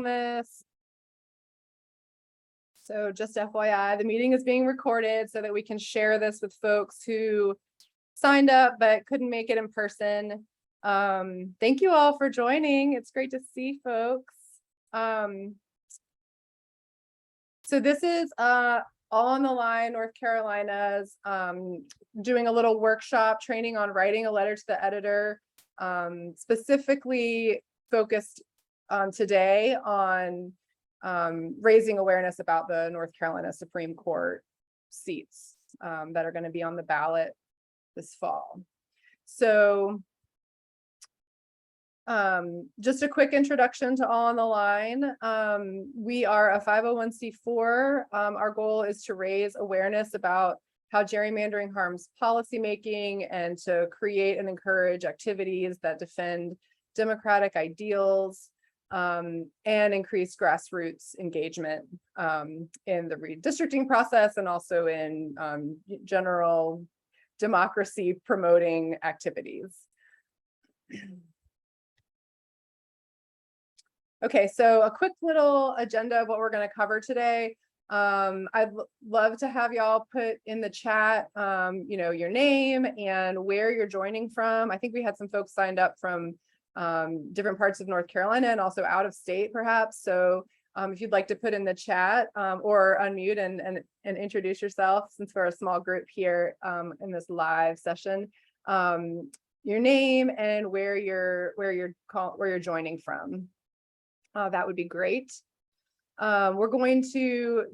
this. So just FYI, the meeting is being recorded so that we can share this with folks who signed up but couldn't make it in person. Thank you all for joining. It's great to see folks. So this is All on the Line, North Carolina's doing a little workshop training on writing a letter to the editor, specifically focused today on raising awareness about the North Carolina Supreme Court seats that are going to be on the ballot this fall. So just a quick introduction to All on the Line. We are a 501c4. Our goal is to raise awareness about how gerrymandering harms policymaking and to create and encourage activities that defend democratic ideals and increase grassroots engagement in the redistricting process and also in general democracy promoting activities. Okay, so a quick little agenda of what we're going to cover today. I'd love to have y'all put in the chat, you know, your name and where you're joining from. I think we had some folks signed up from different parts of North Carolina and also out of state, perhaps. So if you'd like to put in the chat or unmute and introduce yourself, since we're a small group here in this live session, your name and where you're joining from. That would be great. We're going to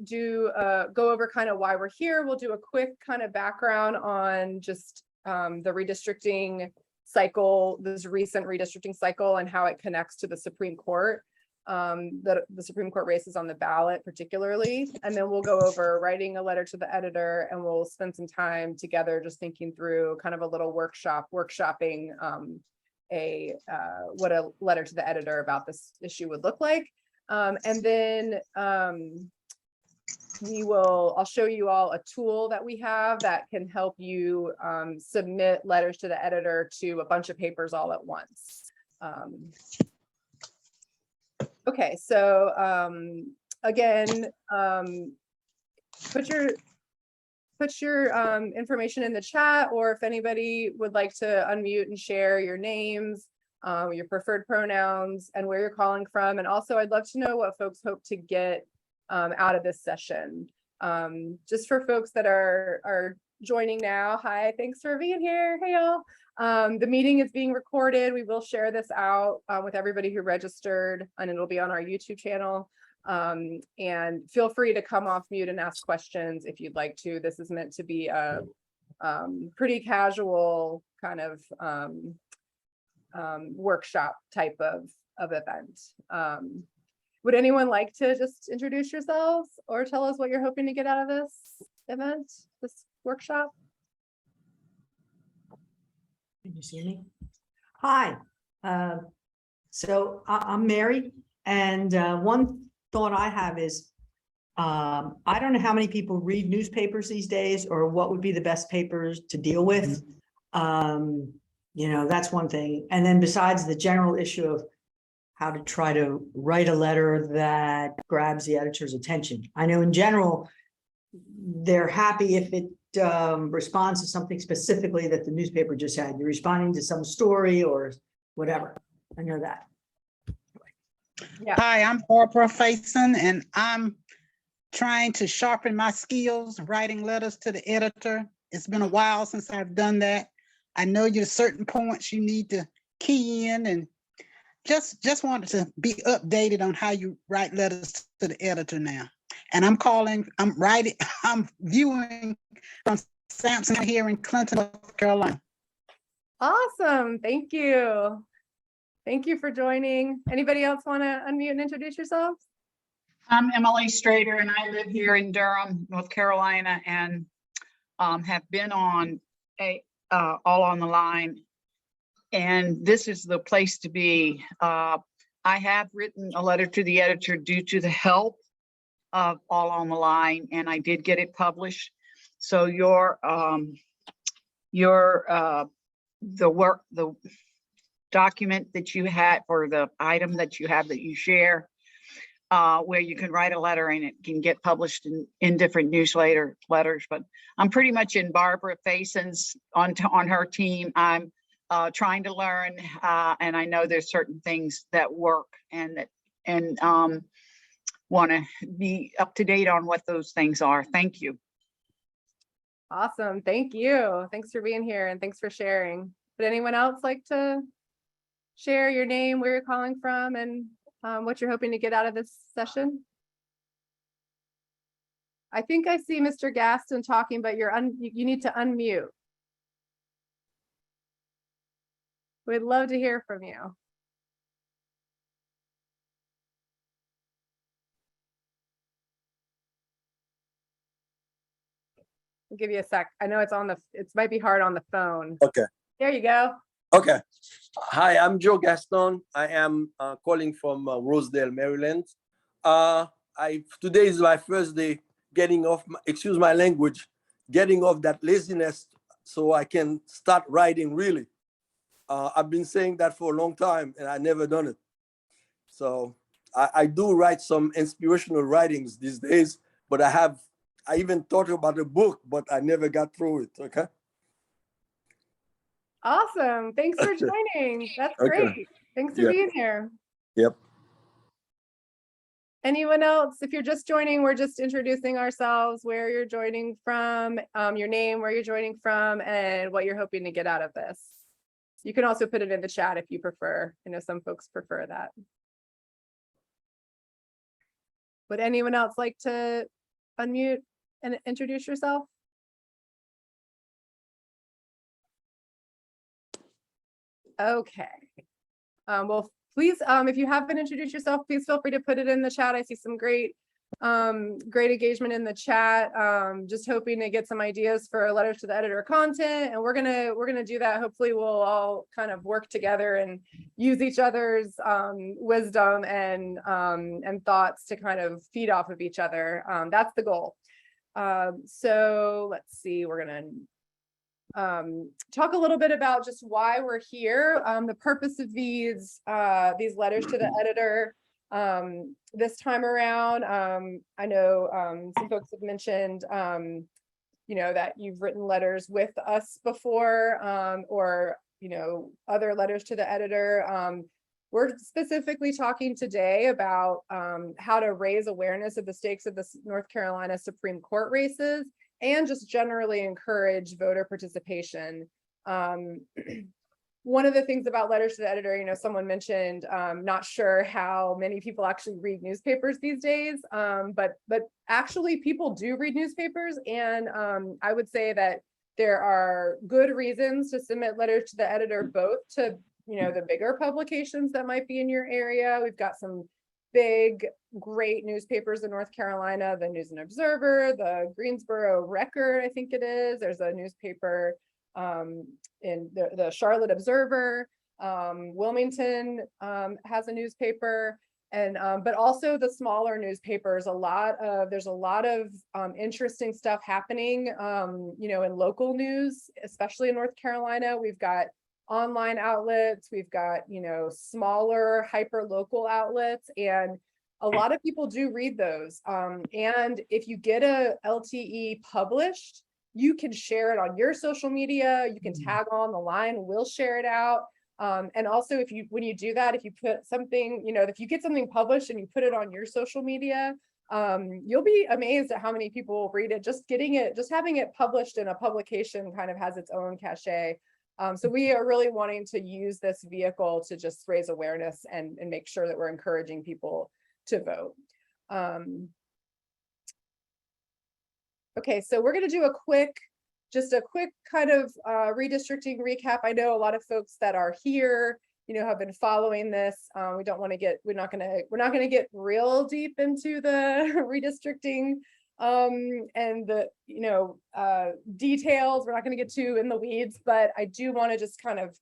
go over kind of why we're here. We'll do a quick kind of background on just the redistricting cycle, this recent redistricting cycle, and how it connects to the Supreme Court, the Supreme Court races on the ballot particularly. And then we'll go over writing a letter to the editor, and we'll spend some time together just thinking through kind of a little workshopping what a letter to the editor about this issue would look like. And then I'll show you all a tool that we have that can help you submit letters to the editor to a bunch of papers all at once. Okay, so again, put your information in the chat, or if anybody would like to unmute and share your names, your preferred pronouns, and where you're calling from. And also, I'd love to know what folks hope to get out of this session. Just for folks that are joining now, hi, thanks for being here. Hey, y'all. The meeting is being recorded. We will share this out with everybody who registered, and it'll be on our YouTube channel. And feel free to come off mute and ask questions if you'd like to. This is meant to be a pretty casual kind of workshop type of event. Would anyone like to just introduce yourselves or tell us what you're hoping to get out of this event, this workshop? Can you see me? Hi. So I'm Mary, and one thought I have is I don't know how many people read newspapers these days, or what would be the best papers to deal with. You know, that's one thing. And then besides the general issue of how to try to write a letter that grabs the editor's attention. I know in general, they're happy if it responds to something specifically that the newspaper just had. You're responding to some story or whatever. I know that. Yeah. Hi, I'm Barbara Faison, and I'm trying to sharpen my skills writing letters to the editor. It's been a while since I've done that. I know there's certain points you need to key in, and just wanted to be updated on how you write letters to the editor now. And I'm viewing from Sampson here in Clinton, North Carolina. Awesome, thank you. Thank you for joining. Anybody else want to unmute and introduce yourselves? I'm Emily Strader, and I live here in Durham, North Carolina, and have been on All on the Line. And this is the place to be. I have written a letter to the editor due to the help of All on the Line, and I did get it published. So the document that you had, or the item that you have that you share, where you can write a letter and it can get published in different letters. But I'm pretty much in Barbara Fason's on her team. I'm trying to learn, and I know there's certain things that work and want to be up to date on what those things are. Thank you. Awesome. Thank you. Thanks for being here and thanks for sharing. Would anyone else like to share your name, where you're calling from, and what you're hoping to get out of this session? I think I see Mr. Gaston talking, but you need to unmute. We'd love to hear from you. I'll give you a sec. I know it might be hard on the phone. Okay. There you go. Okay. Hi, I'm Joe Gaston. I am calling from Rosedale, Maryland. Today is my first day getting off, excuse my language, getting off that laziness so I can start writing really. I've been saying that for a long time and I never done it. So I do write some inspirational writings these days, but I even thought about a book, but I never got through it, okay? Awesome. Thanks for joining. That's Okay. great. Thanks for being here. Yep. Anyone else? If you're just joining, we're just introducing ourselves, where you're joining from, your name, where you're joining from, and what you're hoping to get out of this. You can also put it in the chat if you prefer. I know some folks prefer that. Would anyone else like to unmute and introduce yourself? Okay. Well, please, if you haven't introduced yourself, please feel free to put it in the chat. I see some great engagement in the chat. Just hoping to get some ideas for letters to the editor content, and we're gonna do that. Hopefully we'll all kind of work together and use each other's wisdom and thoughts to kind of feed off of each other. That's the goal. So let's see, we're gonna talk a little bit about just why we're here, the purpose of these letters to the editor this time around. I know some folks have mentioned that you've written letters with us before, or other letters to the editor. We're specifically talking today about how to raise awareness of the stakes of the North Carolina Supreme Court races and just generally encourage voter participation. One of the things about letters to the editor, someone mentioned, not sure how many people actually read newspapers these days, but actually people do read newspapers, and I would say that there are good reasons to submit letters to the editor, both to the bigger publications that might be in your area. We've got some big, great newspapers in North Carolina, the News and Observer, the Greensboro Record, I think it is. There's a newspaper in the Charlotte Observer. Wilmington has a newspaper, and but also the smaller newspapers. There's a lot of interesting stuff happening, in local news, especially in North Carolina. We've got online outlets, we've got smaller hyper local outlets, and a lot of people do read those, and if you get a LTE published, you can share it on your social media, you can tag on the line, we'll share it out, and also when you do that, if you put something, if you get something published and you put it on your social media, you'll be amazed at how many people will read it. Just having it published in a publication kind of has its own cachet. So we are really wanting to use this vehicle to just raise awareness and make sure that we're encouraging people to vote. Okay, so we're going to do a quick kind of redistricting recap. I know a lot of folks that are here, have been following this. We're not going to get real deep into the redistricting and the details. We're not going to get too in the weeds, but I do want to just kind of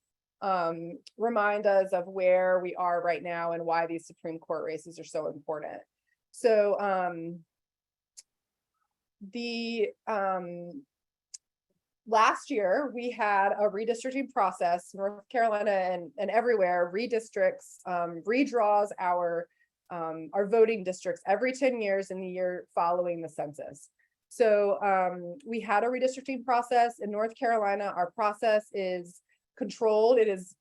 remind us of where we are right now and why these Supreme Court races are so important. So last year we had a redistricting process. North Carolina and everywhere redistricts, redraws our our voting districts every 10 years in the year following the census. So we had a redistricting process in North Carolina. Our process is controlled. It is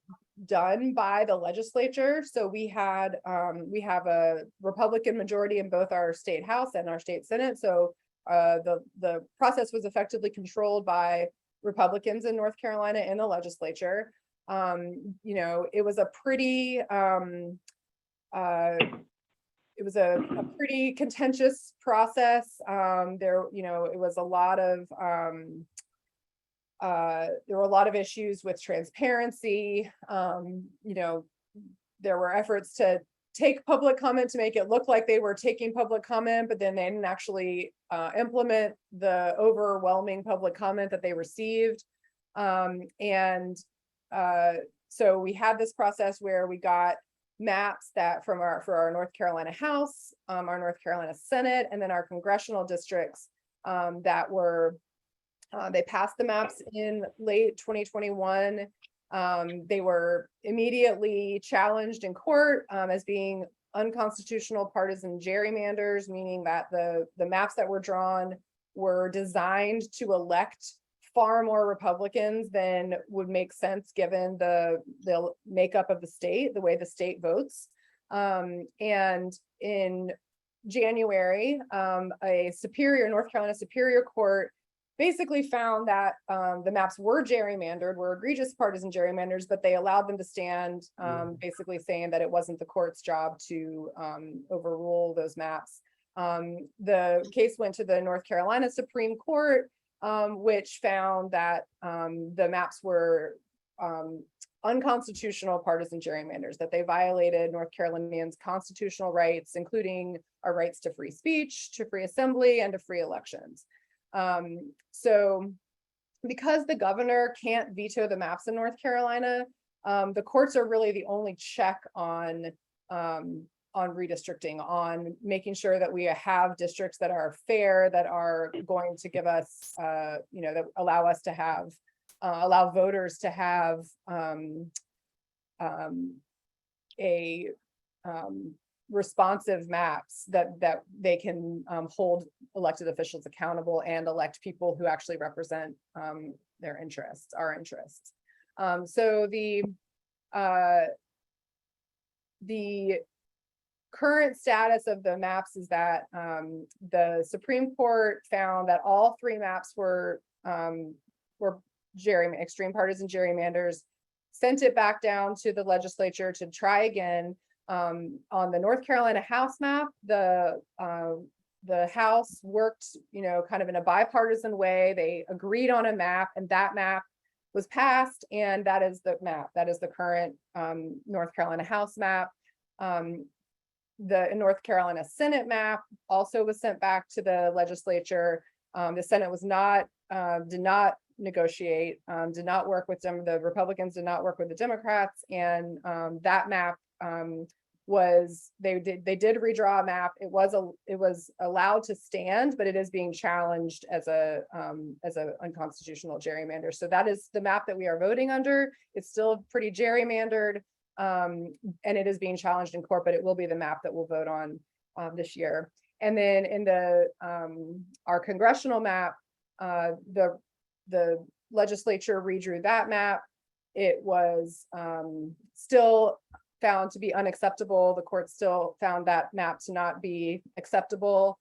done by the legislature. So we have a Republican majority in both our state house and our state senate. So the process was effectively controlled by Republicans in North Carolina in the legislature. You know, it was a pretty pretty contentious process. There, you know, it was a lot of there were a lot of issues with transparency. You know, there were efforts to take public comment to make it look like they were taking public comment, but then they didn't actually implement the overwhelming public comment that they received. So we had this process where we got maps that for our North Carolina House, our North Carolina Senate, and then our congressional districts that were they passed the maps in late 2021. They were immediately challenged in court as being unconstitutional partisan gerrymanders, meaning that the maps that were drawn were designed to elect far more Republicans than would make sense given the makeup of the state, the way the state votes. And in January, a North Carolina Superior Court basically found that the maps were gerrymandered, were egregious partisan gerrymanders, but they allowed them to stand, basically saying that it wasn't the court's job to overrule those maps. The case went to the North Carolina Supreme Court, which found that the maps were unconstitutional partisan gerrymanders, that they violated North Carolinians' constitutional rights, including our rights to free speech, to free assembly, and to free elections. So because the governor can't veto the maps in North Carolina, the courts are really the only check on redistricting, on making sure that we have districts that are fair, that are going to give us, you know, that allow us to have, allow voters to have responsive maps that they can hold elected officials accountable and elect people who actually represent their interests, our interests. So the current status of the maps is that the Supreme Court found that all three maps were extreme partisan gerrymanders, sent it back down to the legislature to try again. On the North Carolina House map, the House worked, you know, kind of in a bipartisan way. They agreed on a map, and that map was passed, and that is the map. That is the current North Carolina House map. The North Carolina Senate map also was sent back to the legislature. The Senate was did not negotiate, did not work with them. The Republicans did not work with the Democrats, and that map they did redraw a map. It was allowed to stand, but it is being challenged as a unconstitutional gerrymander. So that is the map that we are voting under. It's still pretty gerrymandered, and it is being challenged in court, but it will be the map that we'll vote on this year. And then in our congressional map, the legislature redrew that map. It was still found to be unacceptable. The court still found that map to not be acceptable.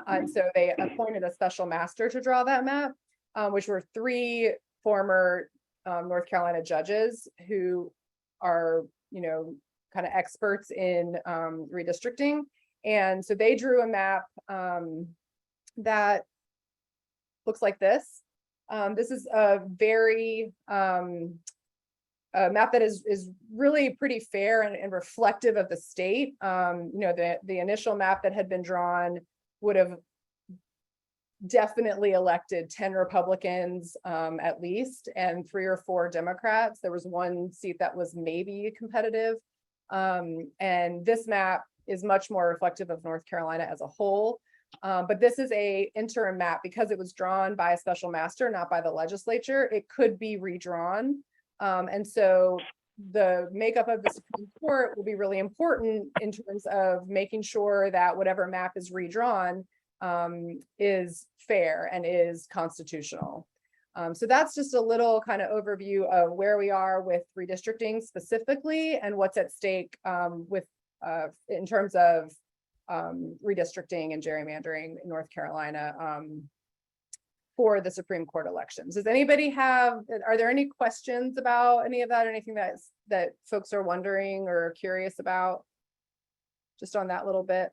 And so they appointed a special master to draw that map, which were three former North Carolina judges who are, you know, kind of experts in redistricting. And so they drew a map that looks like this. This is a very map that is really pretty fair and reflective of the state. You know, the initial map that had been drawn would have definitely elected 10 Republicans at least, and 3 or 4 Democrats. There was one seat that was maybe competitive. And this map is much more reflective of North Carolina as a whole. But this is a interim map because it was drawn by a special master, not by the legislature. It could be redrawn. And so the makeup of the Supreme Court will be really important in terms of making sure that whatever map is redrawn is fair and is constitutional. So that's just a little kind of overview of where we are with redistricting specifically and what's at stake with in terms of redistricting and gerrymandering in North Carolina for the Supreme Court elections. Does anybody have, are there any questions about any of that, or anything that folks are wondering or curious about just on that little bit?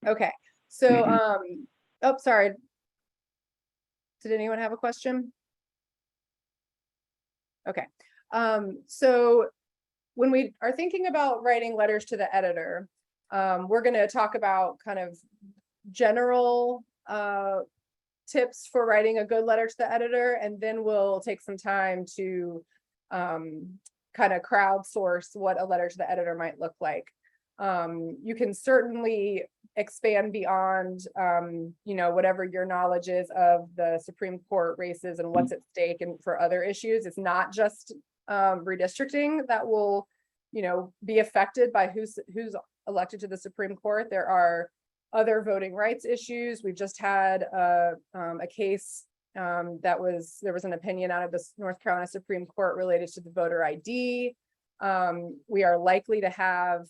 Okay, so oh, sorry. Did anyone have a question? Okay, so when we are thinking about writing letters to the editor, we're going to talk about kind of general tips for writing a good letter to the editor, and then we'll take some time to kind of crowdsource what a letter to the editor might look like. You can certainly expand beyond, you know, whatever your knowledge is of the Supreme Court races and what's at stake and for other issues. It's not just redistricting that will, you know, be affected by who's elected to the Supreme Court. There are other voting rights issues. We've just had a case there was an opinion out of the North Carolina Supreme Court related to the voter ID. We are likely to have,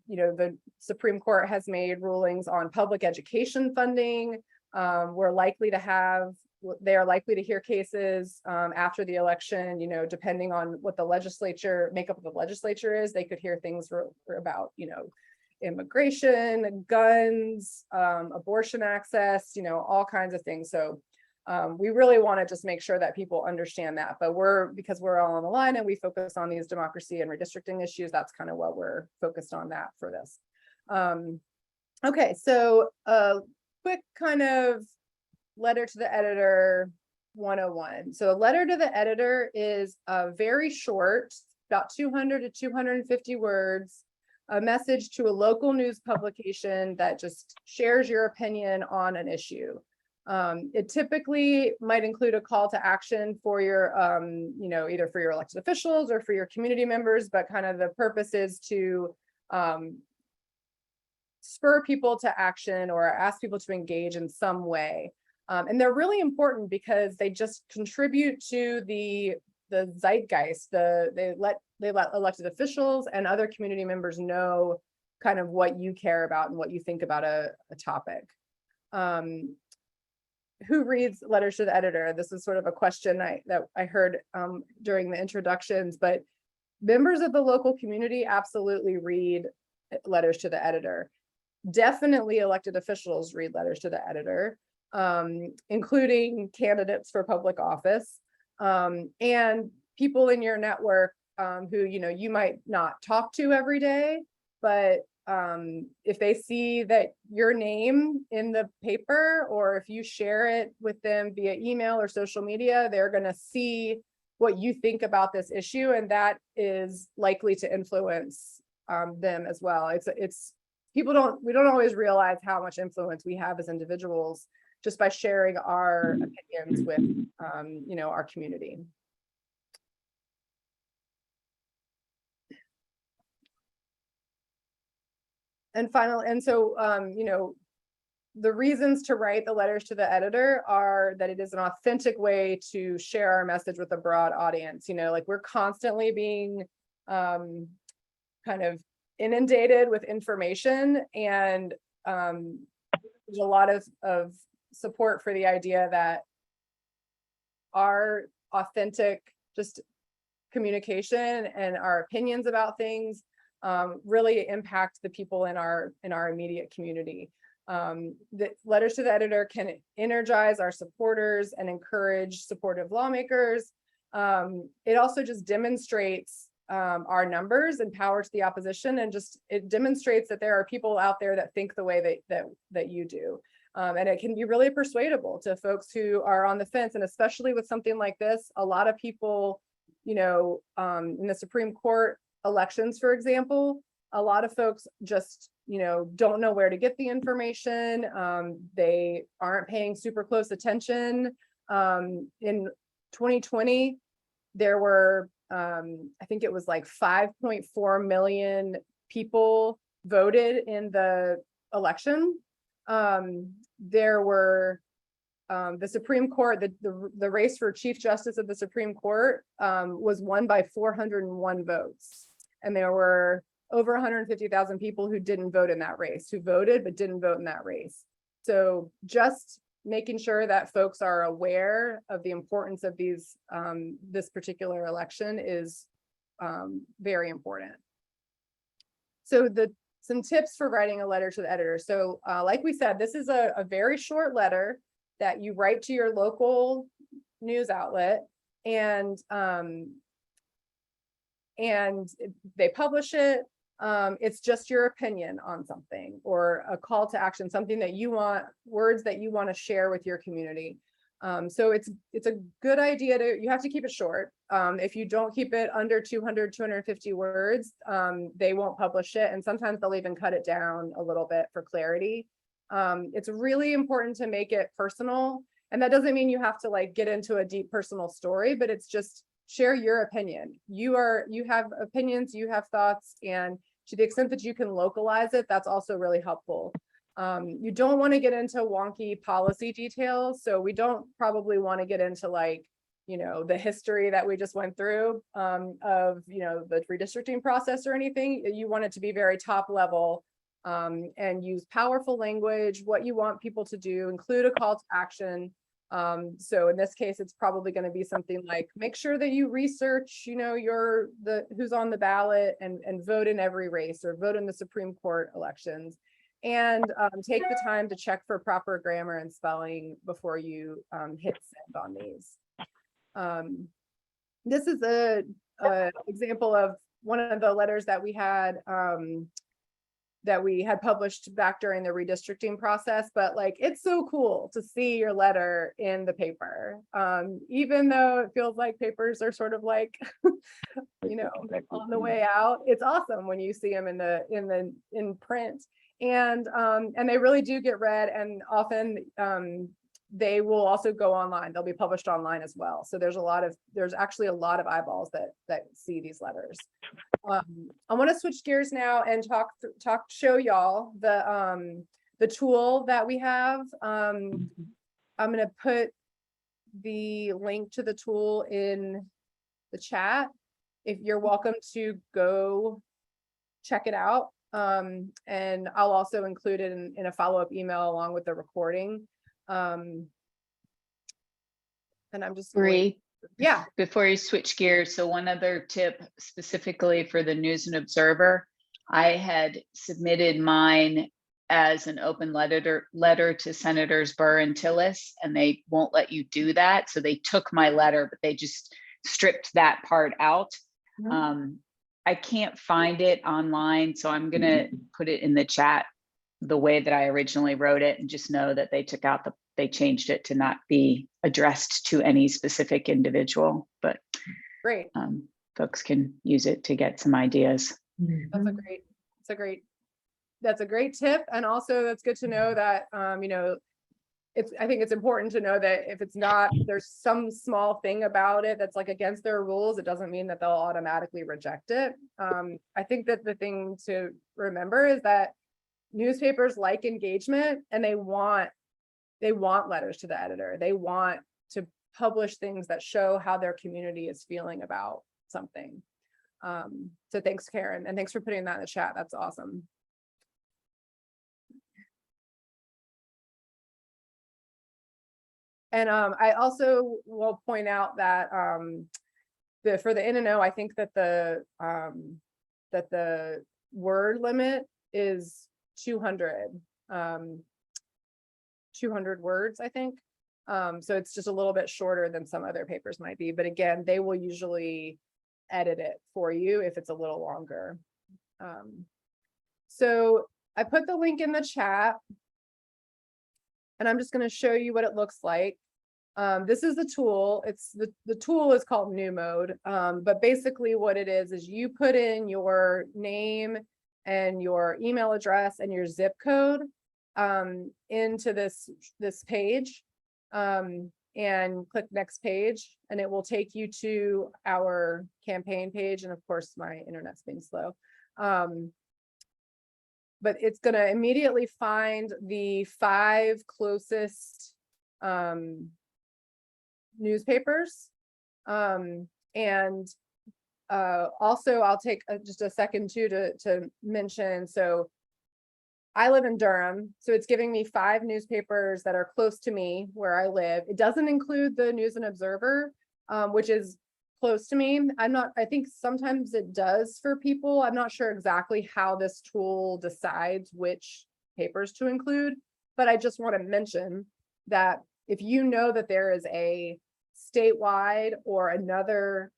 you know, the Supreme Court has made rulings on public education funding. We're likely to have, they are likely to hear cases after the election, you know, depending on what the makeup of the legislature is. They could hear things about, you know, immigration, guns, abortion access, you know, all kinds of things. So we really want to just make sure that people understand that, but because we're all on the line and we focus on these democracy and redistricting issues, that's kind of what we're focused on that for this. Okay, so a quick kind of letter to the editor 101. So a letter to the editor is very short, about 200 to 250 words, a message to a local news publication that just shares your opinion on an issue. It typically might include a call to action for your, you know, either for your elected officials or for your community members, but kind of the purpose is to spur people to action or ask people to engage in some way. And they're really important because they just contribute to the zeitgeist. They let elected officials and other community members know kind of what you care about and what you think about a topic. Who reads letters to the editor? This is sort of a question that I heard during the introductions, but members of the local community absolutely read letters to the editor. Definitely elected officials read letters to the editor, including candidates for public office, and people in your network who, you know, you might not talk to every day, but if they see that your name in the paper, or if you share it with them via email or social media, they're going to see what you think about this issue, and that is likely to influence them as well. We don't always realize how much influence we have as individuals just by sharing our opinions with you know, our community. And so, you know, the reasons to write the letters to the editor are that it is an authentic way to share our message with a broad audience. You know, like we're constantly being kind of inundated with information, and there's a lot of support for the idea that our authentic just communication and our opinions about things really impact the people in our immediate community. The letters to the editor can energize our supporters and encourage supportive lawmakers. It also just demonstrates our numbers and power to the opposition, and just it demonstrates that there are people out there that think the way that you do. And it can be really persuadable to folks who are on the fence, and especially with something like this, a lot of people, you know, in the Supreme Court elections, for example, a lot of folks just, you know, don't know where to get the information. They aren't paying super close attention In 2020, there were, I think it was like 5.4 million people voted in the election. There were the Supreme Court, the race for Chief Justice of the Supreme Court was won by 401 votes. And there were over 150,000 people who didn't vote in that race, who voted but didn't vote in that race. So just making sure that folks are aware of the importance of these this particular election is very important. So some tips for writing a letter to the editor. So like we said, this is a very short letter that you write to your local news outlet, and they publish it. It's just your opinion on something, or a call to action, something that you want, words that you want to share with your community. So it's a good idea you have to keep it short. If you don't keep it under 200, 250 words, they won't publish it. And sometimes they'll even cut it down a little bit for clarity. It's really important to make it personal. And that doesn't mean you have to like get into a deep personal story, but it's just share your opinion. You have opinions, you have thoughts, and to the extent that you can localize it, that's also really helpful. You don't want to get into wonky policy details. So we don't probably want to get into like, the history that we just went through of, the redistricting process or anything. You want it to be very top level and use powerful language, what you want people to do, include a call to action. So in this case, it's probably going to be something like, make sure that you research, who's on the ballot and vote in every race, or vote in the Supreme Court elections, and take the time to check for proper grammar and spelling before you hit send on these. This is a example of one of the letters that we had published back during the redistricting process, but like, it's so cool to see your letter in the paper. Even though it feels like papers are sort of like, on the way out, it's awesome when you see them in print. And they really do get read, and often they will also go online. They'll be published online as well. So there's actually a lot of eyeballs that see these letters. I want to switch gears now and show y'all the tool that we have. I'm going to put the link to the tool in the chat. If you're welcome to go check it out. And I'll also include it in a follow-up email along with the recording. And I'm just Bree, yeah. Before you switch gears, so one other tip specifically for the News and Observer, I had submitted mine as an open letter to Senators Burr and Tillis, and they won't let you do that. So they took my letter, but they just stripped that part out. Mm-hmm. I can't find it online, so I'm gonna put it in the chat the way that I originally wrote it, and just know that they changed it to not be addressed to any specific individual, but great. Folks can use it to get some ideas. That's a great tip. And also that's good to know that, I think it's important to know that if it's not, there's some small thing about it that's like against their rules, it doesn't mean that they'll automatically reject it. I think that the thing to remember is that newspapers like engagement, and they want letters to the editor. They want to publish things that show how their community is feeling about something. So thanks, Karen, and thanks for putting that in the chat. That's awesome. And I also will point out that for the in-and-out, I think that the word limit is 200 words, I think. So it's just a little bit shorter than some other papers might be. But again, they will usually edit it for you if it's a little longer. So I put the link in the chat, and I'm just going to show you what it looks like. This is the tool. It's the tool is called New Mode. But basically what it is you put in your name and your email address and your zip code into this page. and click next page, and it will take you to our campaign page. And of course, my internet's being slow. But it's going to immediately find the 5 closest newspapers. Also, I'll take just a second too to mention, so I live in Durham, so it's giving me 5 newspapers that are close to me where I live. It doesn't include the News and Observer, which is close to me. I think sometimes it does for people. I'm not sure exactly how this tool decides which papers to include, but I just want to mention that if you know that there is a statewide or another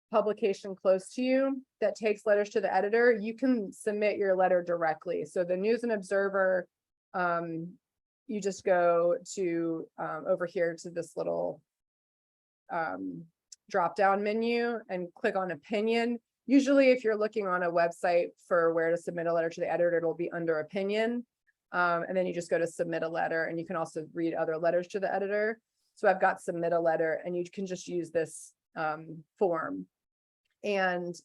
publication close to you that takes letters to the editor, you can submit your letter directly. So the News and Observer, you just go to over here to this little drop down menu and click on opinion. Usually if you're looking on a website for where to submit a letter to the editor, it'll be under opinion. And then you just go to submit a letter, and you can also read other letters to the editor. So I've got submit a letter, and you can just use this form and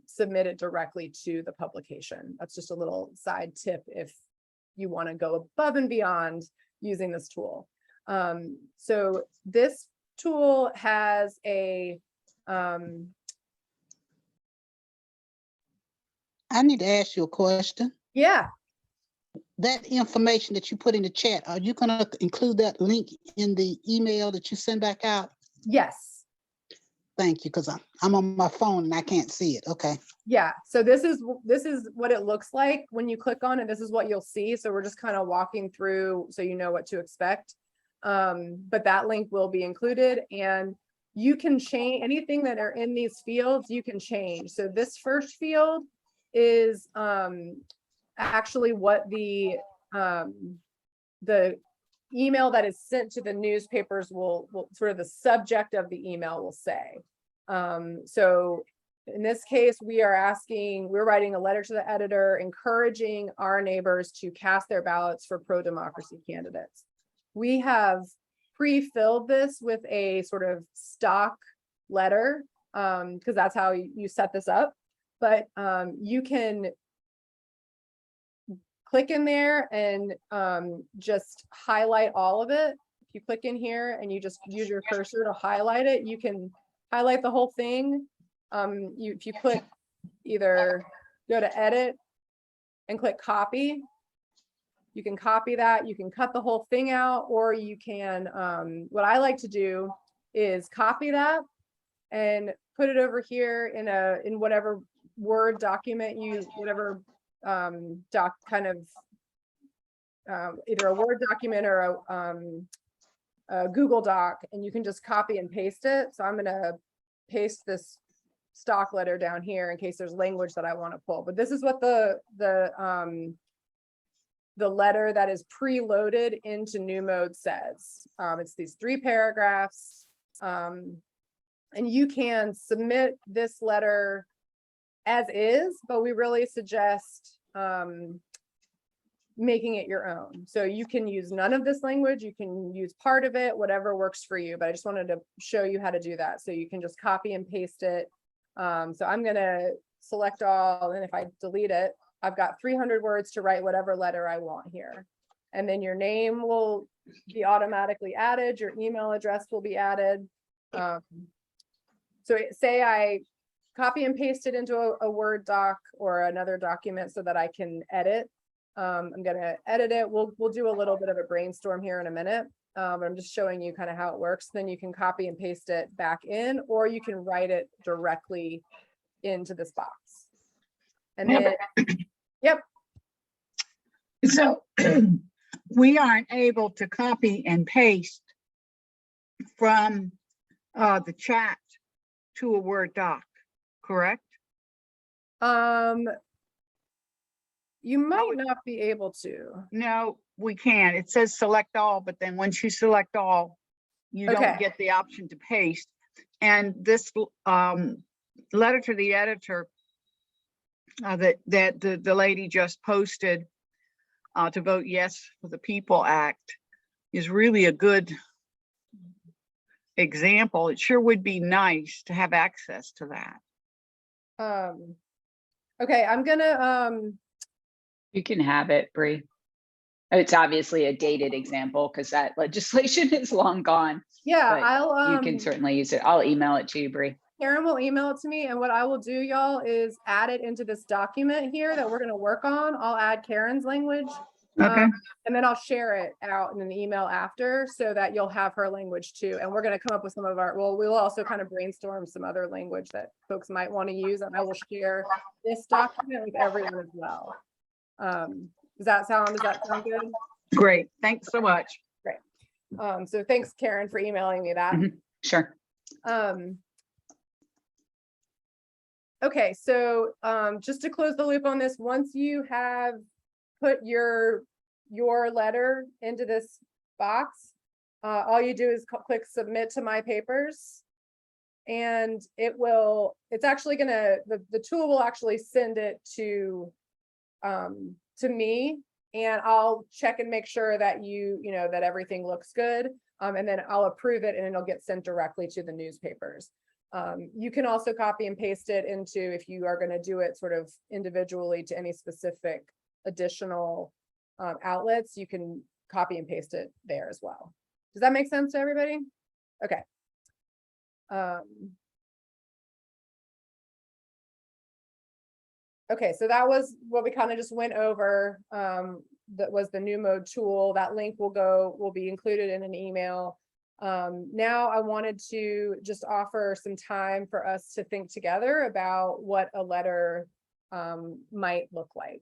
submit it directly to the publication. That's just a little side tip if you want to go above and beyond using this tool. So this tool has a I need to ask you a question. yeah. That information that you put in the chat, are you going to include that link in the email that you send back out? Yes. Thank you, because I'm on my phone and I can't see it. Okay. Yeah, so this is what it looks like when you click on it. This is what you'll see. So we're just kind of walking through so you know what to expect. But that link will be included, and you can change anything that are in these fields. You can change. So this first field is actually what the email that is sent to the newspapers will sort of the subject of the email will say. So in this case, we're writing a letter to the editor encouraging our neighbors to cast their ballots for pro-democracy candidates. We have pre-filled this with a sort of stock letter, because that's how you set this up. But you can click in there and just highlight all of it. If you click in here and you just use your cursor to highlight it, you can highlight the whole thing. If you click either go to edit and click copy, you can copy that. You can cut the whole thing out, or you can, what I like to do is copy that and put it over here in whatever Word document whatever either a Word document or a Google Doc, and you can just copy and paste it. So I'm going to paste this stock letter down here in case there's language that I want to pull. But this is what the letter that is preloaded into New Mode says. It's these 3 paragraphs, and you can submit this letter as is, but we really suggest making it your own. So you can use none of this language, you can use part of it, whatever works for you, but I just wanted to show you how to do that. So you can just copy and paste it. So I'm gonna select all, and if I delete it, I've got 300 words to write whatever letter I want here. And then your name will be automatically added, your email address will be added. So say I copy and paste it into a Word doc or another document so that I can edit. I'm gonna edit it. We'll do a little bit of a brainstorm here in a minute. But I'm just showing you kind of how it works. Then you can copy and paste it back in, or you can write it directly into this box. And then, yep. So we aren't able to copy and paste from the chat to a Word doc, correct? You might not be able to. No, we can. It says select all, but then once you select all, you don't get the option to paste. And this letter to the editor that the lady just posted to vote yes for the People Act is really a good example, it sure would be nice to have access to that. Okay, I'm gonna, You can have it, Bree. It's obviously a dated example because that legislation is long gone. yeah, But you can certainly use it. I'll email it to you, Bree. Karen will email it to me, and what I will do, y'all, is add it into this document here that we're gonna work on. I'll add Karen's language. Okay. And then I'll share it out in an email after so that you'll have her language too. And we're gonna come up with some of our, well, we'll also kind of brainstorm some other language that folks might want to use, and I will share this document with everyone as well. Does that sound good? Great. Thanks so much. So thanks, Karen, for emailing me that. Sure. Okay, so just to close the loop on this, once you have put your letter into this box, all you do is click submit to my papers, and it's actually gonna, the tool will actually send it to me, and I'll check and make sure that that everything looks good. And then I'll approve it, and it'll get sent directly to the newspapers. You can also copy and paste it into, if you are going to do it sort of individually to any specific additional outlets, you can copy and paste it there as well. Does that make sense to everybody? Okay. Okay, so that was what we kind of just went over. That was the new mode tool. That link will be included in an email. Now I wanted to just offer some time for us to think together about what a letter might look like.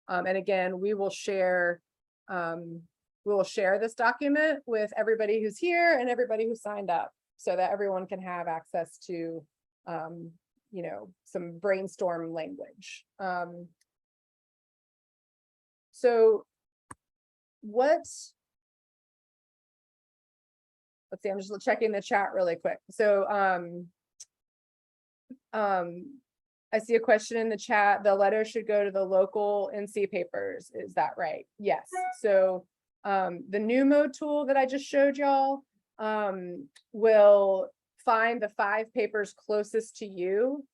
And again, we will share this document with everybody who's here and everybody who signed up, so that everyone can have access to some brainstorm language. So let's see, I'm just checking the chat really quick. So I see a question in the chat. The letter should go to the local NC papers. Is that right? Yes. So the new mode tool that I just showed y'all will find the 5 papers closest to you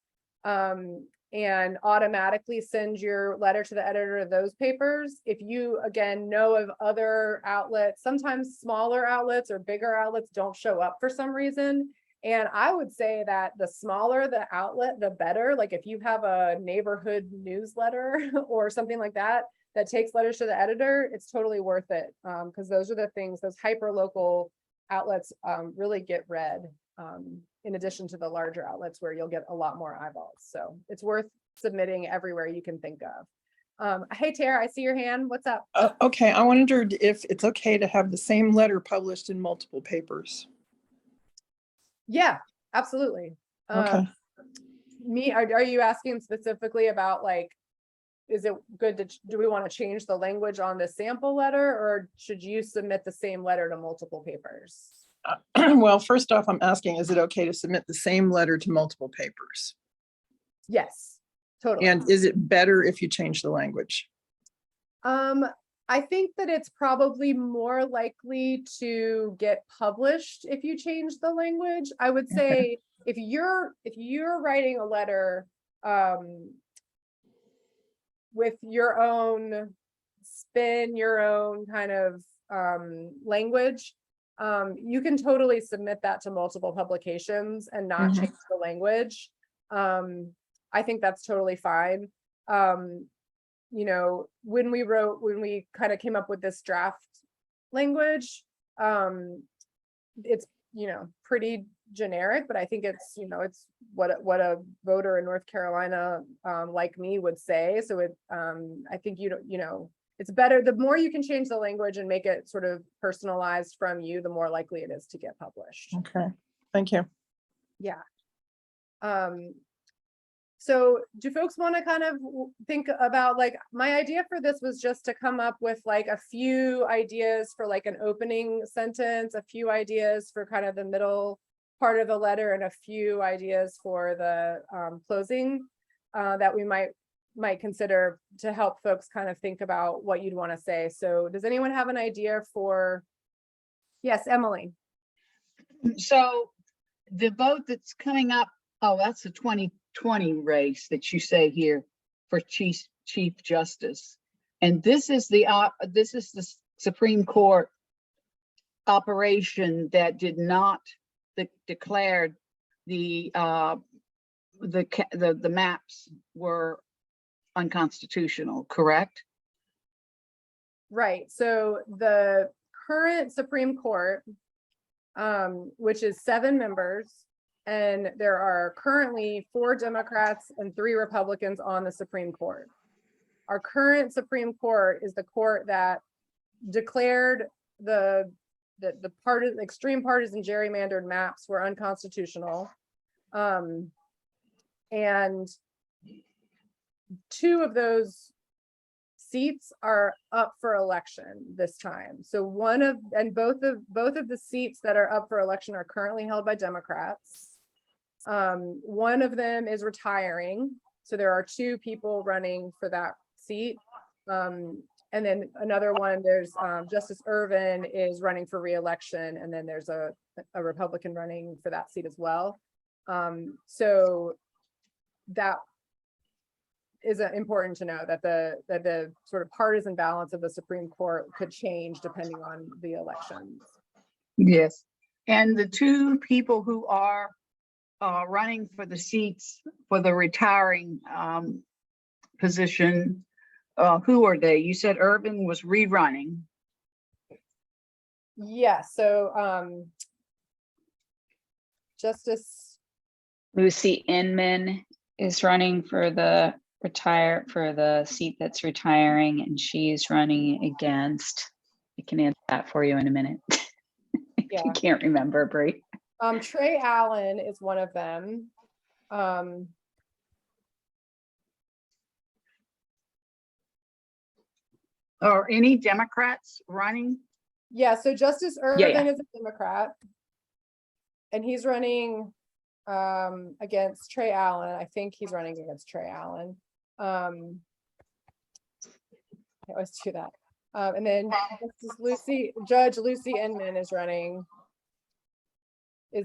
and automatically send your letter to the editor of those papers. If you, again, know of other outlets, sometimes smaller outlets or bigger outlets don't show up for some reason. And I would say that the smaller the outlet, the better. Like if you have a neighborhood newsletter or something like that, that takes letters to the editor, it's totally worth it. Because those are the things, those hyper local outlets really get read. In addition to the larger outlets where you'll get a lot more eyeballs. So it's worth submitting everywhere you can think of. Hey, Tara, I see your hand. What's up? Okay, I wondered if it's okay to have the same letter published in multiple papers. Yeah, absolutely. Okay. Are you asking specifically about, like, is it good do we want to change the language on the sample letter, or should you submit the same letter to multiple papers? Well, first off, I'm asking, is it okay to submit the same letter to multiple papers? Yes, totally. And is it better if you change the language? I think that it's probably more likely to get published if you change the language. I would say if you're writing a letter with your own spin, your own kind of language, you can totally submit that to multiple publications and not change the language. I think that's totally fine. When we kind of came up with this draft language, it's pretty generic, but I think it's it's what a voter in North Carolina like me would say. So I think it's better, the more you can change the language and make it sort of personalized from you, the more likely it is to get published. Okay, thank you. Yeah. So do folks want to kind of think about, like, my idea for this was just to come up with like a few ideas for like an opening sentence, a few ideas for kind of the middle part of the letter, and a few ideas for the closing that we might consider to help folks kind of think about what you'd want to say. So does anyone have an idea for? Yes, Emily. So the vote that's coming up, oh, that's the 2020 race that you say here for Chief Justice. And this is the Supreme Court operation that did not declare the maps were unconstitutional, correct? Right. So the current Supreme Court, which is 7 members, and there are currently 4 Democrats and 3 Republicans on the Supreme Court. Our current Supreme Court is the court that declared the extreme partisan gerrymandered maps were unconstitutional. And 2 of those seats are up for election this time. So both of the seats that are up for election are currently held by Democrats. One of them is retiring. So there are 2 people running for that seat. And then another one, there's Justice Ervin is running for re-election, and then there's a Republican running for that seat as well. So that is important to know, that the sort of partisan balance of the Supreme Court could change depending on the elections. Yes. And the 2 people who are running for the seats for the retiring position, who are they? You said Irvin was rerunning. Yeah, so Justice Lucy Inman is running for the seat that's retiring, and she's running against, I can answer that for you in a minute. Yeah. You can't remember, Brie. Trey Allen is one of them. Are any Democrats running? Yeah, so Justice Yeah. Ervin is a Democrat, and he's running against Trey Allen. I think he's running against Trey Allen. I always do that. And then Judge Lucy Inman is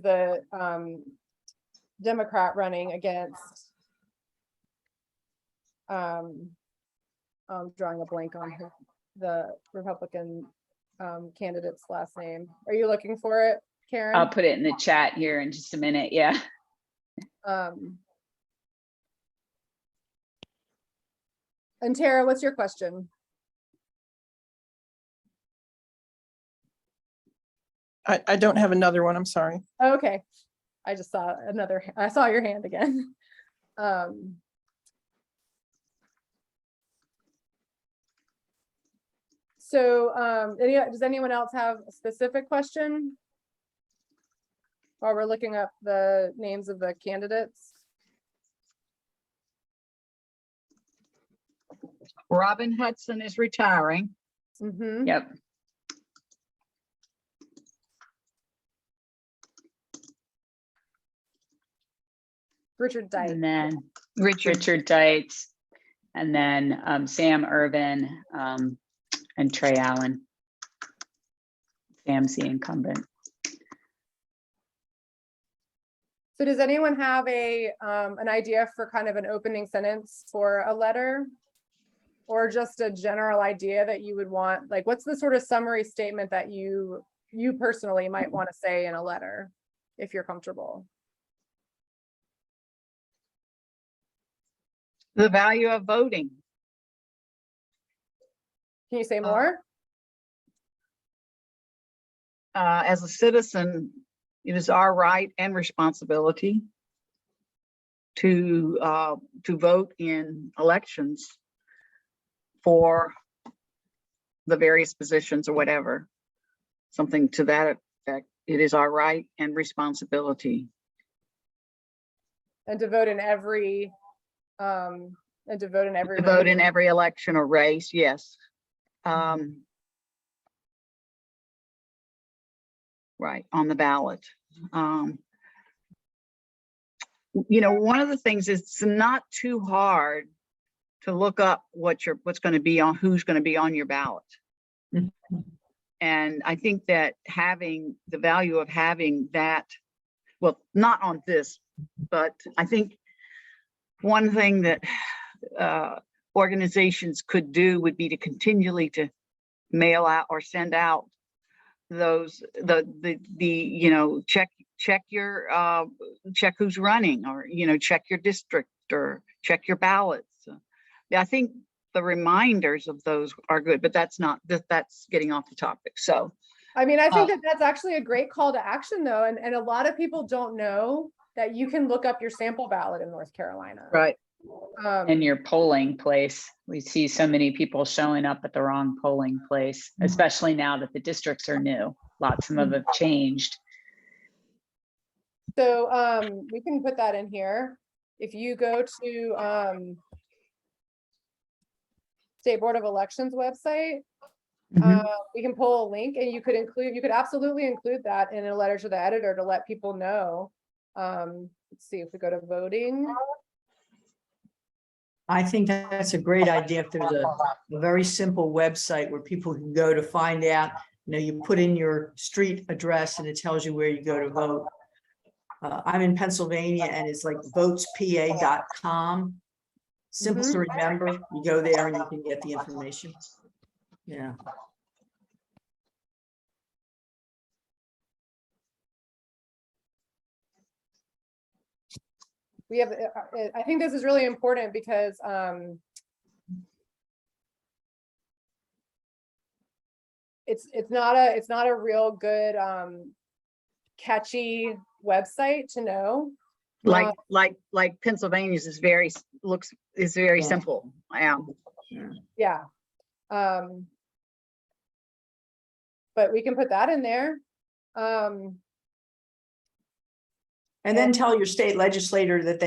the Democrat running against, I'm drawing a blank on the Republican candidate's last name. Are you looking for it, Karen? I'll put it in the chat here in just a minute. Yeah. And Tara, what's your question? I don't have another one. I'm sorry. Okay. I just saw I saw your hand again. So does anyone else have a specific question while we're looking up the names of the candidates? Robin Hudson is retiring. Mm-hmm. Yep. Richard Dyke. And then Richard Dietz, and then Sam Ervin, and Trey Allen. Sam's the incumbent. So does anyone have an idea for kind of an opening sentence for a letter? Or just a general idea that you would want? Like, what's the sort of summary statement that you personally might want to say in a letter, if you're comfortable? The value of voting. Can you say more? As a citizen, it is our right and responsibility to vote in elections for the various positions or whatever. Something to that effect. It is our right and responsibility. And to vote in every To vote in every election or race, yes. Right, on the ballot. You know, one of the things is it's not too hard to look up what's going to be on, who's going to be on your ballot. Mhm. And I think that having the value of having that, well, not on this, but I think one thing that organizations could do would be to continually to mail out or send out those, you know, check your, check who's running, or, you know, check your district or check your ballots. Yeah, I think the reminders of those are good, but that's not, that's getting off the topic. So, I mean, I think that that's actually a great call to action though. And a lot of people don't know that you can look up your sample ballot in North Carolina. right. And your polling place. We see so many people showing up at the wrong polling place, especially now that the districts are new. Lots of them have changed. So we can put that in here. If you go to State Board of Elections website, we can pull a link, and you could absolutely include that in a letter to the editor to let people know. Let's see if we go to voting. I think that's a great idea. If there's a very simple website where people can go to find out, you know, you put in your street address and it tells you where you go to vote. I'm in Pennsylvania, and it's like votespa.com. Simple to remember. You go there and you can get the information. Yeah. We have, I think this is really important because it's not a real good catchy website to know. Like Pennsylvania's is very Yeah. simple. Yeah. But we can put that in there. And then tell your state legislator that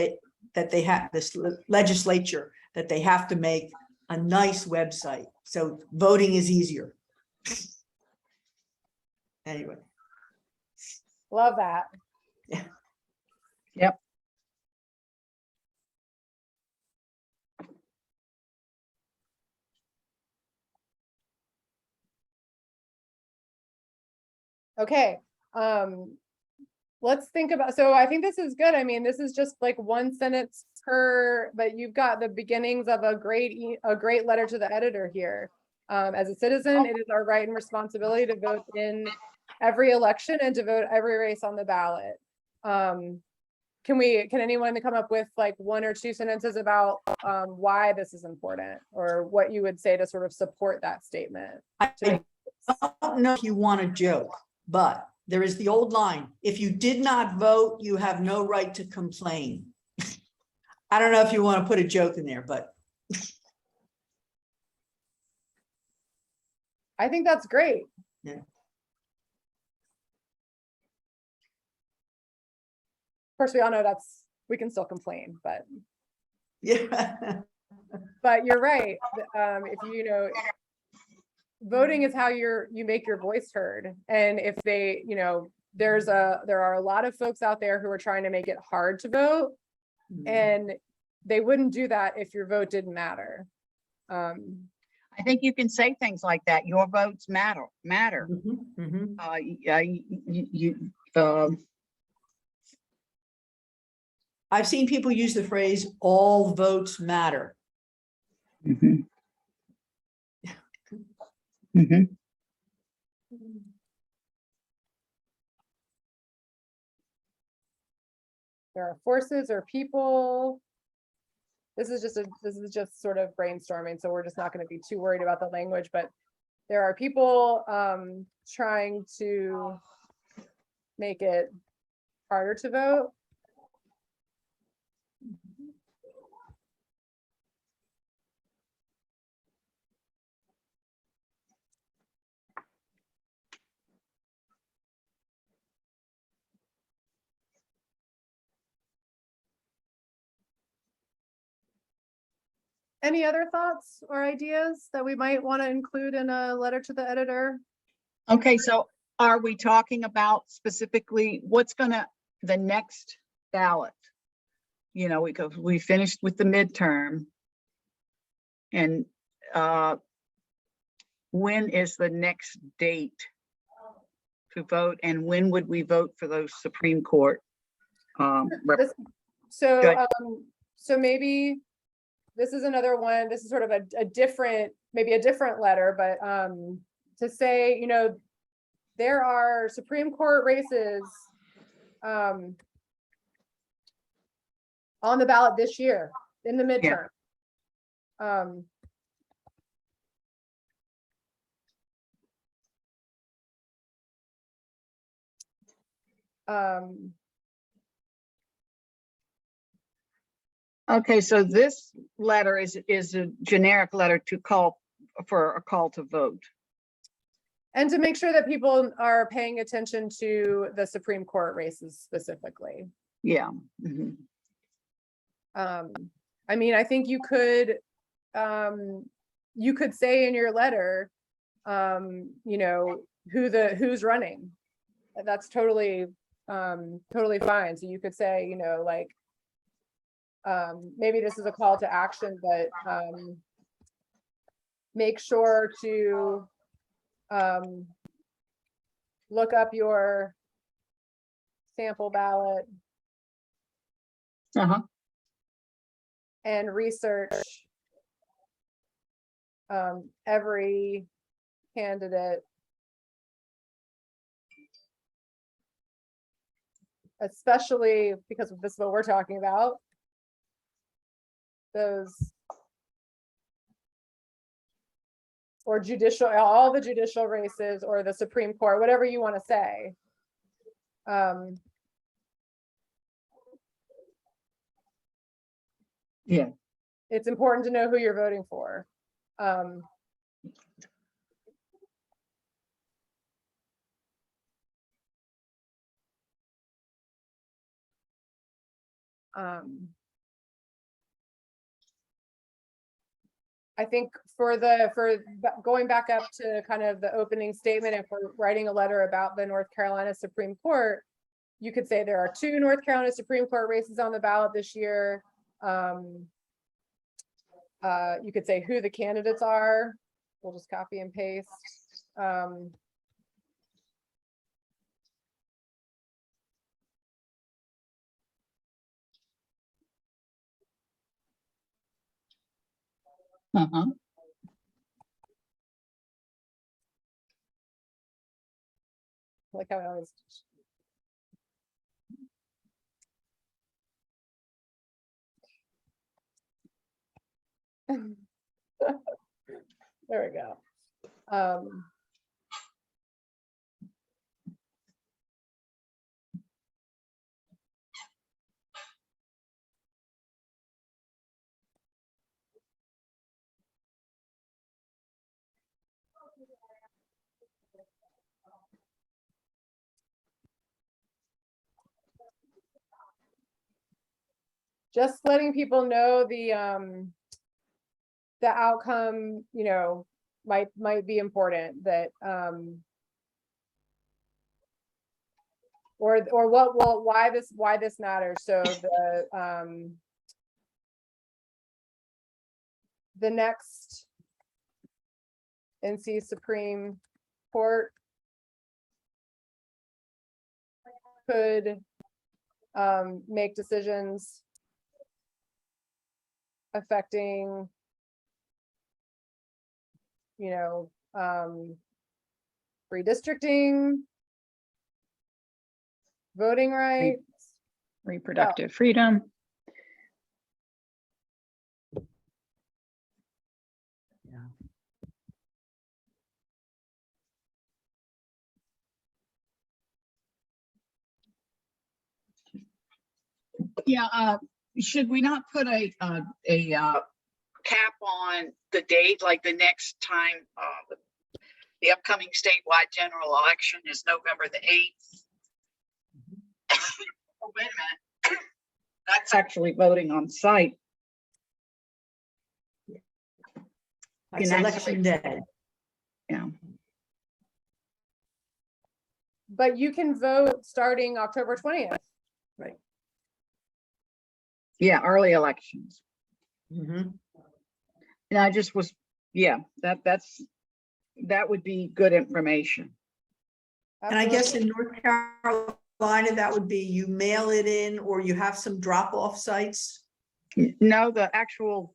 they have this legislature, that they have to make a nice website, so voting is easier. Anyway. Love that. Yeah. Yep. Okay. Let's think about, so I think this is good. I mean, this is just like one sentence per, but you've got the beginnings of a great letter to the editor here. As a citizen, it is our right and responsibility to vote in every election and to vote every race on the ballot. Can anyone come up with like one or two sentences about why this is important, or what you would say to sort of support that statement? I don't know if you want a joke, but there is the old line: if you did not vote, you have no right to complain. I don't know if you want to put a joke in there, but I think that's great. Yeah. Of course, we all know we can still complain, but yeah. but you're right. If you know, voting is how you make your voice heard. And if they, you know, there are a lot of folks out there who are trying to make it hard to vote, and they wouldn't do that if your vote didn't matter. I think you can say things like that. Your votes matter. I've seen people use the phrase "all votes matter." There are forces or people. This is just sort of brainstorming, so we're just not going to be too worried about the language, but there are people trying to make it harder to vote. Any other thoughts or ideas that we might want to include in a letter to the editor? Okay, so are we talking about specifically what's the next ballot? You know, we finished with the midterm, and when is the next date to vote, and when would we vote for those Supreme Court? This- So, Good. so maybe this is another one, this is sort of a different, maybe a different letter, but, to say, you know, there are Supreme Court races, on the ballot this year in the midterm. Okay, so this letter is a generic letter to call for a call to vote. And to make sure that people are paying attention to the Supreme Court races specifically. Yeah. Mhm. I mean, I think you could say in your letter, you know, who's running. That's totally fine. So you could say, you know, like, maybe this is a call to action, but make sure to look up your sample ballot Uh-huh. and research every candidate, especially because this is what we're talking about, those, or judicial, all the judicial races, or the Supreme Court, whatever you want to say. Yeah. It's important to know who you're voting for. I think for going back up to kind of the opening statement, if we're writing a letter about the North Carolina Supreme Court, you could say there are 2 North Carolina Supreme Court races on the ballot this year. You could say who the candidates are. We'll just copy and paste. Uh-huh. Like how I always. There we go. Just letting people know the outcome, you know, might be important, that or why this matters. So the next NC Supreme Court could make decisions affecting, you know, redistricting, voting rights, Reproductive freedom. Yeah, should we not put a cap on the date, like the next time the upcoming statewide general election is November the 8th? Oh, wait a minute. That's actually voting on site. It's election day. Yeah. but you can vote starting October 20th. Right. Yeah, early elections. Mm-hmm. And I just was, yeah, that's that would be good information. And I guess Absolutely. in North Carolina, that would be you mail it in or you have some drop-off sites. No, the actual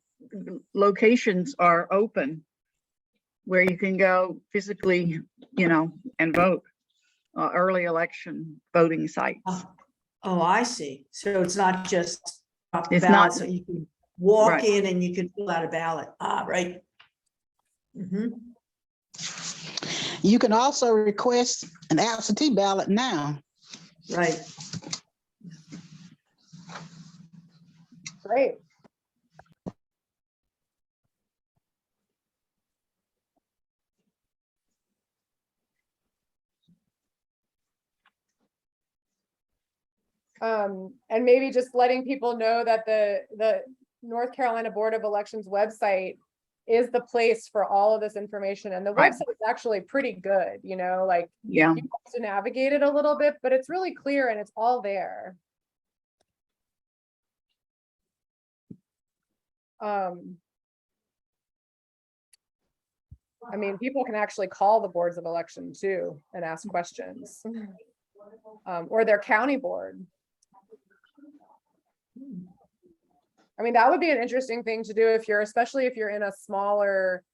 locations are open where you can go physically, and vote. Early election voting sites. Oh, I see. So it's not just drop the It's ballot, not- so you can walk Right. in and you can fill out a ballot. Ah, right. Mhm. You can also request an absentee ballot now. Right. Great. And maybe just letting people know that the North Carolina Board of Elections website is the place for all of this information. And the Right. website is actually pretty good, like Yeah, you have to navigate it a little bit, but it's really clear and it's all there. I mean, people can actually call the boards of election too and ask questions. Or their county board. I mean, that would be an interesting thing to do especially if you're in a smaller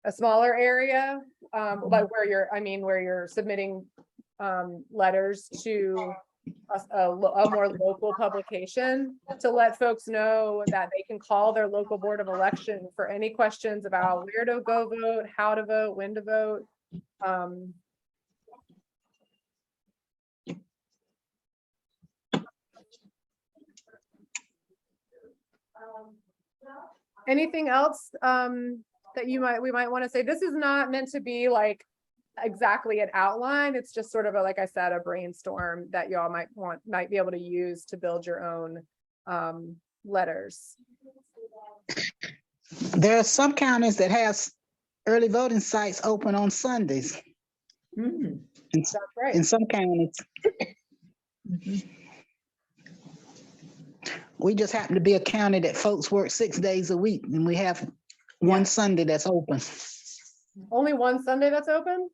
area, like where you're submitting letters to a more local publication, to let folks know that they can call their local board of election for any questions about where to go vote, how to vote, when to vote. Anything else that we might want to say? This is not meant to be like exactly an outline. It's just sort of like I said, a brainstorm that y'all might be able to use to build your own letters. There are some counties that have early voting sites open on Sundays. Mhm. That's right. In some counties. Mhm. We just happen to be a county that folks work 6 days a week, and we have one Yeah. Sunday that's open. Only one Sunday that's open?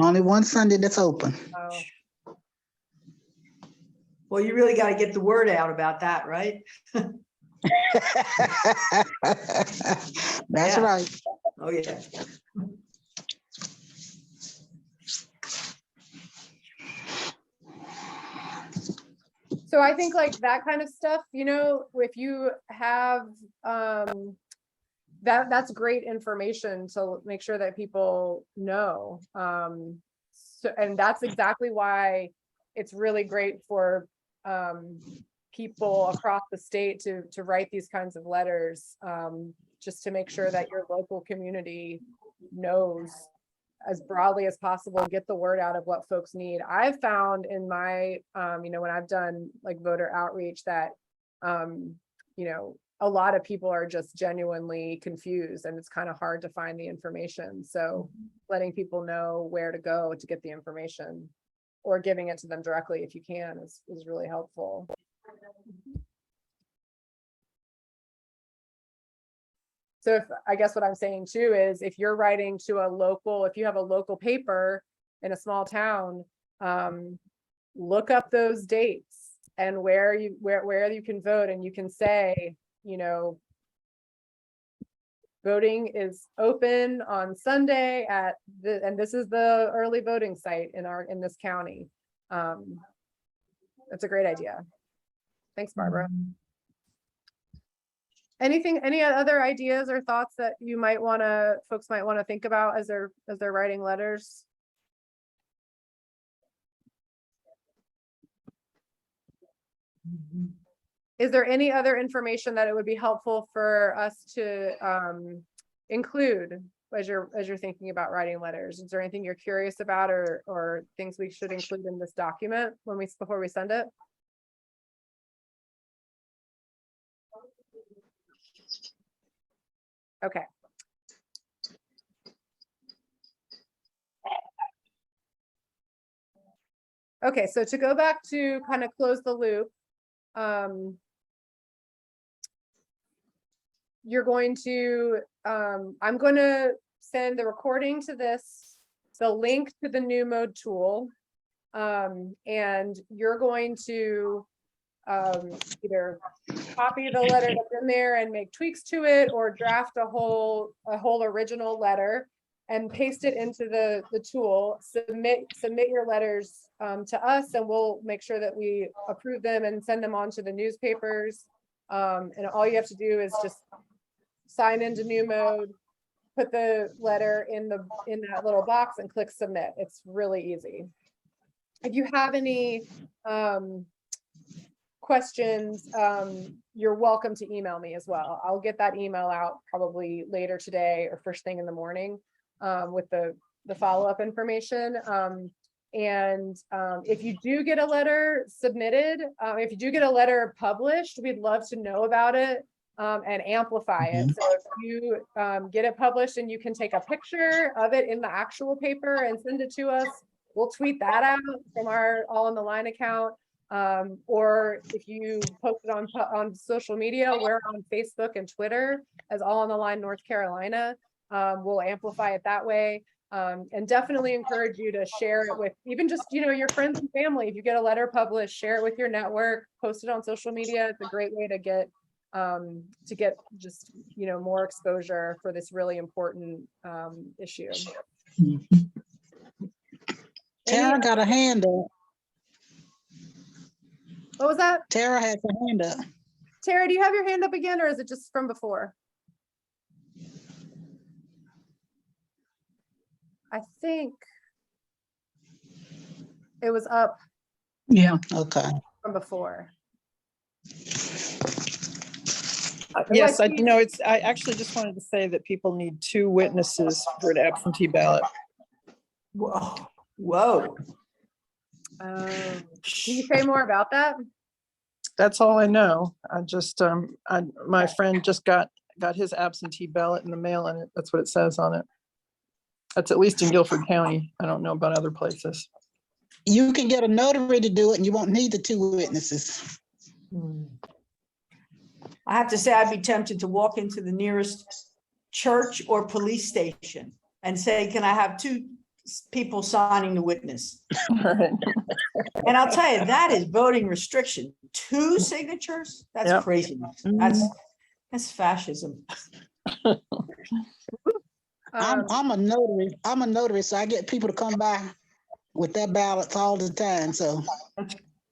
Only one Sunday that's open. Oh, Well, you really got to get the word out about that, right? That's Yeah. right. Oh, yeah. so I think like that kind of stuff, if you have that's great information to make sure that people know. And that's exactly why it's really great for people across the state to write these kinds of letters, just to make sure that your local community knows as broadly as possible, get the word out of what folks need. I've found in my, when I've done like voter outreach that, a lot of people are just genuinely confused and it's kind of hard to find the information. So letting people know where to go to get the information, or giving it to them directly if you can, is really helpful. So I guess what I'm saying too is if you're writing to if you have a local paper in a small town, look up those dates and where you can vote, and you can say, voting is open on Sunday and this is the early voting site in this county. That's a great idea. Thanks, Barbara. Any other ideas or thoughts that folks might want to think about as they're writing letters? Is there any other information that it would be helpful for us to include as you're thinking about writing letters? Is there anything you're curious about or things we should include in this document before we send it? Okay. Okay, so to go back to kind of close the loop, you're going to, I'm going to send the recording to this, the link to the new mode tool. And you're going to either copy the letter that's in there and make tweaks to it, or draft a whole original letter and paste it into the tool, submit your letters to us, and we'll make sure that we approve them and send them on to the newspapers. And all you have to do is just sign into new mode, put the letter in that little box and click submit. It's really easy. If you have any questions, you're welcome to email me as well. I'll get that email out probably later today or first thing in the morning with the follow-up information. And if you do get a letter submitted, if you do get a letter published, we'd love to know about it and amplify it. So if you get it published and you can take a picture of it in the actual paper and send it to us, we'll tweet that out from our All on the Line account. Or if you post it on social media, we're on Facebook and Twitter as All on the Line North Carolina. We'll amplify it that way. And definitely encourage you to share it with even just, your friends and family. If you get a letter published, share it with your network, post it on social media. It's a great way to get just, more exposure for this really important issue. Tara got a hand up. What was that? Tara has a hand up. Tara, do you have your hand up again, or is it just from before? I think it was up Yeah. Okay. from before. Yes, I actually just wanted to say that people need 2 witnesses for an absentee ballot. Whoa, whoa. Can you say more about that? That's all I know. I just, my friend just got his absentee ballot in the mail, and that's what it says on it. That's at least in Guilford County. I don't know about other places. You can get a notary to do it and you won't need the 2 witnesses. I have to say, I'd be tempted to walk into the nearest church or police station and say, can I have 2 people signing the witness? Right. And I'll tell you, that is voting restriction. 2 signatures? That's Yep. crazy. That's fascism. I'm a notary. I'm a notary, so I get people to come by with their ballots all the time. So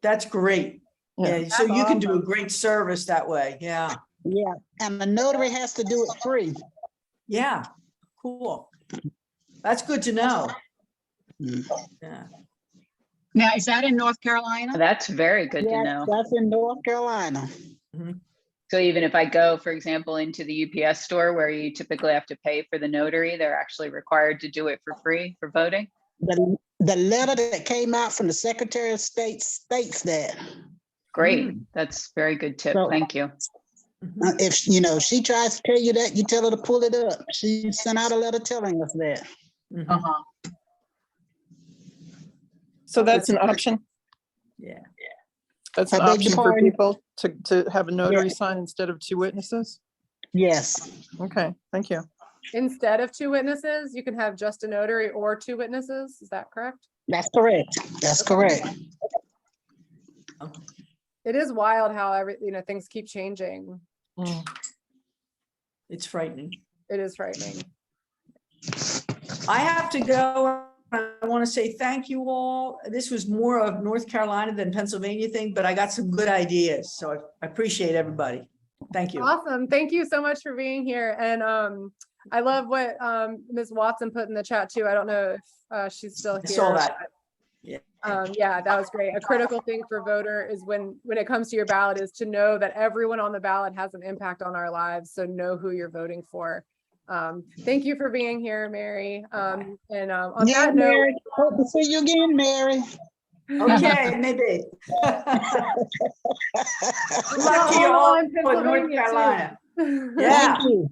That's great. Yeah. Yeah, so you can do a great service that way. Yeah. yeah, and the notary has to do it free. Yeah, cool. That's good to know. Yeah. Now, is that in North Carolina? That's very good to Yes, know. that's in North Carolina. So even if I go, for example, into the UPS store where you typically have to pay for the notary, they're actually required to do it for free for voting? The letter that came out from the Secretary of State states that. Great. That's very good tip. So- Thank you. If she tries to tell you that, you tell her to pull it up. She sent out a letter telling us that. Uh-huh. So that's an option. Yeah. That's an I beg your option for pardon? people to have a notary Yeah. sign instead of 2 witnesses. Yes. Okay, thank you. Instead of 2 witnesses, you can have just a notary or 2 witnesses. Is that correct? That's correct. That's correct. It is wild how things keep changing. It's frightening. It is frightening. I have to go. I want to say thank you all. This was more of North Carolina than Pennsylvania thing, but I got some good ideas. So I appreciate everybody. Thank you. Awesome. Thank you so much for being here. And I love what Ms. Watson put in the chat too. I don't know if she's still here. I saw that. Yeah, that was great. A critical thing for voter is when it comes to your ballot is to know that everyone on the ballot has an impact on our lives. So know who you're voting for. Thank you for being here, Mary. On Yeah, that note, Mary. Hope to see you again, Mary. Okay, maybe. Good luck to you all in North Carolina. Yeah. Thank you.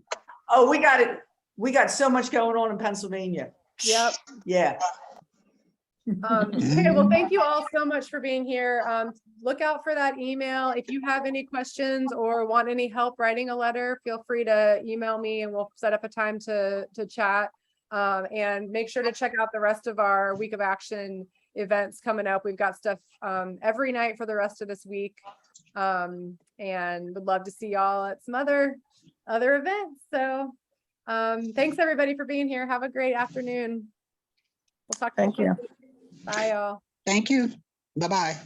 Oh, we got it. We got so much going on in Pennsylvania. Yep. Yeah. Okay, well, thank you all so much for being here. Look out for that email. If you have any questions or want any help writing a letter, feel free to email me and we'll set up a time to chat. And make sure to check out the rest of our Week of Action events coming up. We've got stuff every night for the rest of this week. And would love to see y'all at some other events. So thanks everybody for being here. Have a great afternoon. We'll talk. Thank you. Bye y'all. Thank you. Bye-bye.